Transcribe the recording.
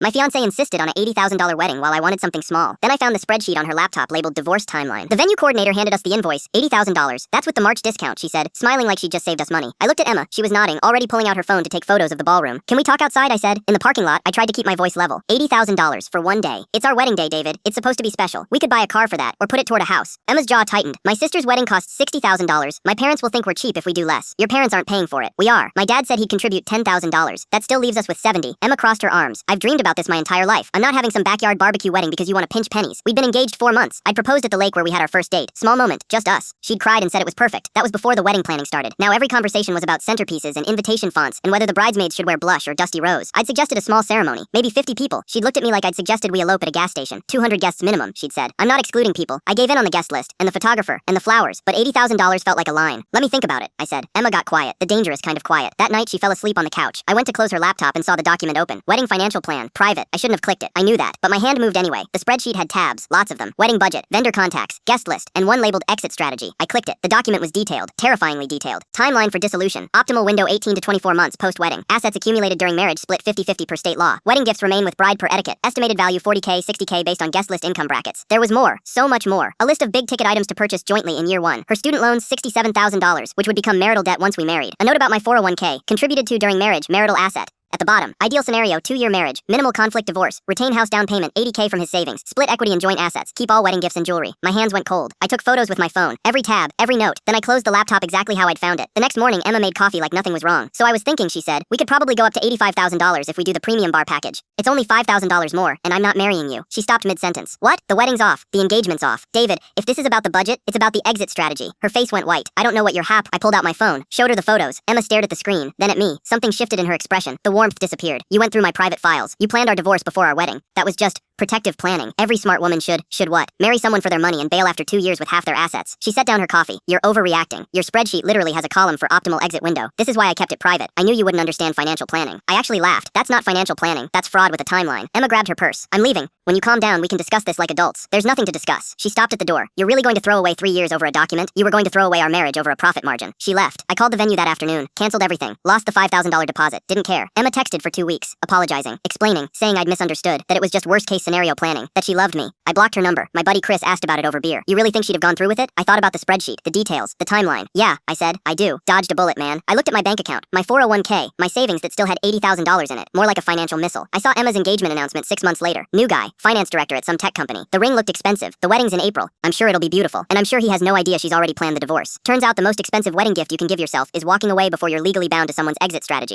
My fiancé insisted on a $80,000 wedding while I wanted something small. Then I found the spreadsheet on her laptop labeled divorce timeline. The venue coordinator handed us the invoice, $80,000. That's with the March discount, she said, smiling like she'd just saved us money. I looked at Emma. She was nodding, already pulling out her phone to take photos of the ballroom. Can we talk outside? I said. In the parking lot, I tried to keep my voice level. $80,000 for one day. It's our wedding day, David. It's supposed to be special. We could buy a car for that, or put it toward a house. Emma's jaw tightened. My sister's wedding costs $60,000. My parents will think we're cheap if we do less. Your parents aren't paying for it. We are. My dad said he'd contribute $10,000. That still leaves us with 70. Emma crossed her arms. I've dreamed about this my entire life. I'm not having some backyard barbecue wedding because you want to pinch pennies. We'd been engaged 4 months. I'd proposed at the lake where we had our first date. Small moment, just us. She'd cried and said it was perfect. That was before the wedding planning started. Now every conversation was about centerpieces and invitation fonts and whether the bridesmaids should wear blush or dusty rose. I'd suggested a small ceremony, maybe 50 people. She'd looked at me like I'd suggested we elope at a gas station. 200 guests minimum, she'd said. I'm not excluding people. I gave in on the guest list, and the photographer, and the flowers, but $80,000 felt like a line. Let me think about it, I said. Emma got quiet, the dangerous kind of quiet. That night she fell asleep on the couch. I went to close her laptop and saw the document open. Wedding financial plan, private. I shouldn't have clicked it. I knew that, but my hand moved anyway. The spreadsheet had tabs, lots of them. Wedding budget, vendor contacts, guest list, and one labeled exit strategy. I clicked it. The document was detailed, terrifyingly detailed. Timeline for dissolution. Optimal window 18 to 24 months post-wedding. Assets accumulated during marriage split 50-50 per state law. Wedding gifts remain with bride per etiquette. Estimated value $40K, $60K based on guest list income brackets. There was more, so much more. A list of big ticket items to purchase jointly in year 1. Her student loans $67,000, which would become marital debt once we married. A note about my 401K, contributed to during marriage, marital asset. At the bottom, ideal scenario, 2-year marriage, minimal conflict divorce, retain house down payment, $80K from his savings, split equity and joint assets, keep all wedding gifts and jewelry. My hands went cold. I took photos with my phone, every tab, every note, then I closed the laptop exactly how I'd found it. The next morning, Emma made coffee like nothing was wrong. So I was thinking, she said, we could probably go up to $85,000 if we do the premium bar package. It's only $5,000 more, and I'm not marrying you. She stopped mid-sentence. What? The wedding's off. The engagement's off. David, if this is about the budget, it's about the exit strategy. Her face went white. I don't know what you're I pulled out my phone, showed her the photos. Emma stared at the screen, then at me. Something shifted in her expression. The warmth disappeared. You went through my private files. You planned our divorce before our wedding. That was just protective planning. Every smart woman should what? Marry someone for their money and bail after 2 years with half their assets. She set down her coffee. You're overreacting. Your spreadsheet literally has a column for optimal exit window. This is why I kept it private. I knew you wouldn't understand financial planning. I actually laughed. That's not financial planning. That's fraud with a timeline. Emma grabbed her purse. I'm leaving. When you calm down, we can discuss this like adults. There's nothing to discuss. She stopped at the door. You're really going to throw away 3 years over a document? You were going to throw away our marriage over a profit margin. She left. I called the venue that afternoon. Canceled everything. Lost the $5,000 deposit. Didn't care. Emma texted for 2 weeks, apologizing, explaining, saying I'd misunderstood, that it was just worst case scenario planning, that she loved me. I blocked her number. My buddy Chris asked about it over beer. You really think she'd have gone through with it? I thought about the spreadsheet, the details, the timeline. Yeah, I said, I do. Dodged a bullet, man. I looked at my bank account, my 401K, my savings that still had $80,000 in it, more like a financial missile. I saw Emma's engagement announcement 6 months later. New guy, finance director at some tech company. The ring looked expensive. The wedding's in April. I'm sure it'll be beautiful. And I'm sure he has no idea she's already planned the divorce. Turns out the most expensive wedding gift you can give yourself is walking away before you're legally bound to someone's exit strategy.